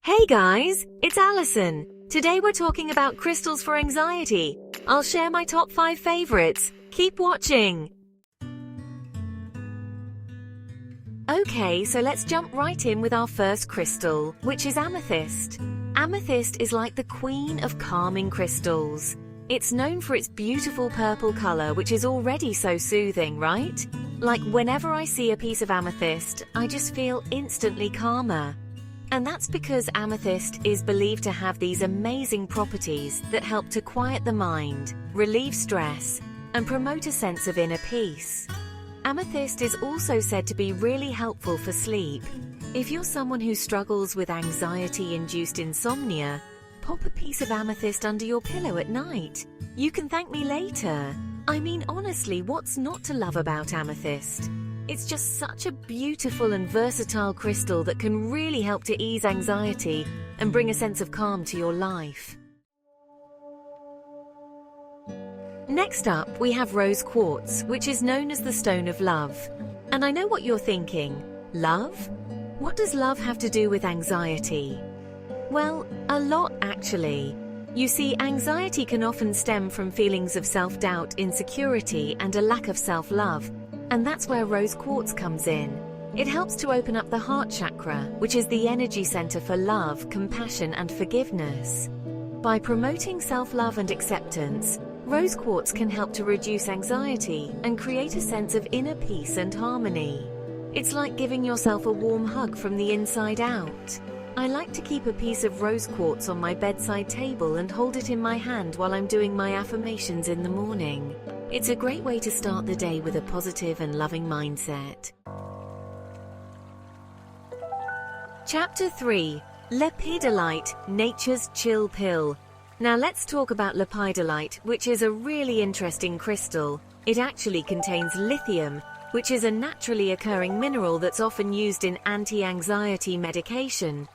Hey guys, it's Alison. Today we're talking about crystals for anxiety. I'll share my top 5 favorites. Keep watching. Okay, so let's jump right in with our first crystal, which is amethyst. Amethyst is like the queen of calming crystals. It's known for its beautiful purple color, which is already so soothing, right? Like whenever I see a piece of amethyst, I just feel instantly calmer. And that's because amethyst is believed to have these amazing properties that help to quiet the mind, relieve stress, and promote a sense of inner peace. Amethyst is also said to be really helpful for sleep. If you're someone who struggles with anxiety-induced insomnia, pop a piece of amethyst under your pillow at night. You can thank me later. I mean, honestly, what's not to love about amethyst? It's just such a beautiful and versatile crystal that can really help to ease anxiety and bring a sense of calm to your life. Next up, we have rose quartz, which is known as the stone of love. And I know what you're thinking. Love? What does love have to do with anxiety? Well, a lot actually. You see, anxiety can often stem from feelings of self-doubt, insecurity, and a lack of self-love. And that's where rose quartz comes in. It helps to open up the heart chakra, which is the energy center for love, compassion, and forgiveness. By promoting self-love and acceptance, rose quartz can help to reduce anxiety and create a sense of inner peace and harmony. It's like giving yourself a warm hug from the inside out. I like to keep a piece of rose quartz on my bedside table and hold it in my hand while I'm doing my affirmations in the morning. It's a great way to start the day with a positive and loving mindset. Chapter 3. Lepidolite, Nature's Chill Pill. Now let's talk about lepidolite, which is a really interesting crystal. It actually contains lithium, which is a naturally occurring mineral that's often used in anti-anxiety medication.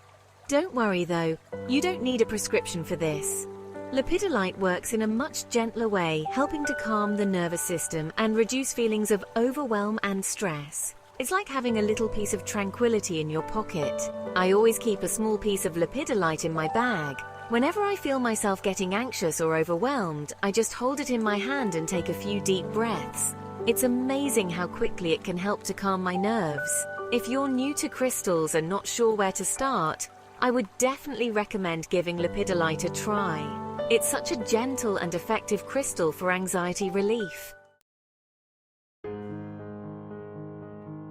Don't worry though, you don't need a prescription for this. Lepidolite works in a much gentler way, helping to calm the nervous system and reduce feelings of overwhelm and stress. It's like having a little piece of tranquility in your pocket. I always keep a small piece of lepidolite in my bag. Whenever I feel myself getting anxious or overwhelmed, I just hold it in my hand and take a few deep breaths. It's amazing how quickly it can help to calm my nerves. If you're new to crystals and not sure where to start, I would definitely recommend giving lepidolite a try. It's such a gentle and effective crystal for anxiety relief.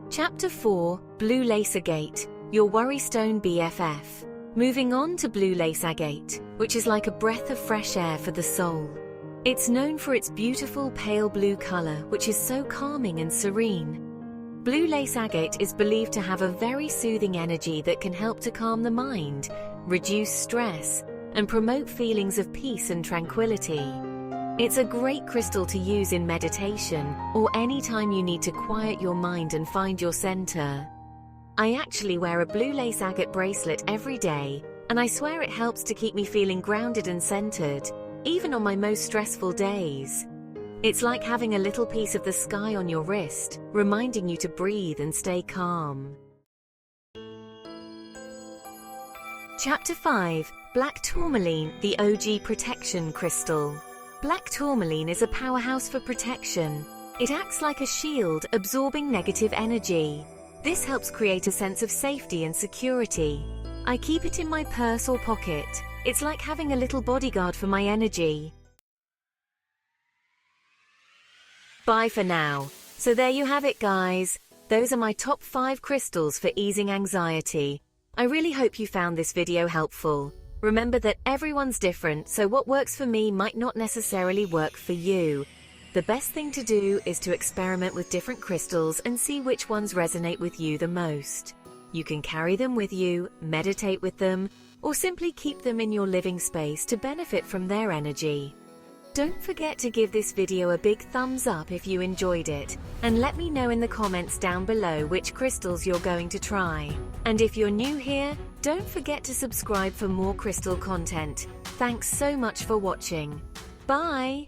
Chapter 4. Blue Lace Agate, your worry stone BFF. Moving on to blue lace agate, which is like a breath of fresh air for the soul. It's known for its beautiful pale blue color, which is so calming and serene. Blue lace agate is believed to have a very soothing energy that can help to calm the mind, reduce stress, and promote feelings of peace and tranquility. It's a great crystal to use in meditation or anytime you need to quiet your mind and find your center. I actually wear a blue lace agate bracelet every day, and I swear it helps to keep me feeling grounded and centered, even on my most stressful days. It's like having a little piece of the sky on your wrist, reminding you to breathe and stay calm. Chapter 5. Black Tourmaline, the OG Protection Crystal. Black tourmaline is a powerhouse for protection. It acts like a shield, absorbing negative energy. This helps create a sense of safety and security. I keep it in my purse or pocket. It's like having a little bodyguard for my energy. Bye for now. So there you have it, guys. Those are my top 5 crystals for easing anxiety. I really hope you found this video helpful. Remember that everyone's different, so what works for me might not necessarily work for you. The best thing to do is to experiment with different crystals and see which ones resonate with you the most. You can carry them with you, meditate with them, or simply keep them in your living space to benefit from their energy. Don't forget to give this video a big thumbs up if you enjoyed it, and let me know in the comments down below which crystals you're going to try. And if you're new here, don't forget to subscribe for more crystal content. Thanks so much for watching. Bye!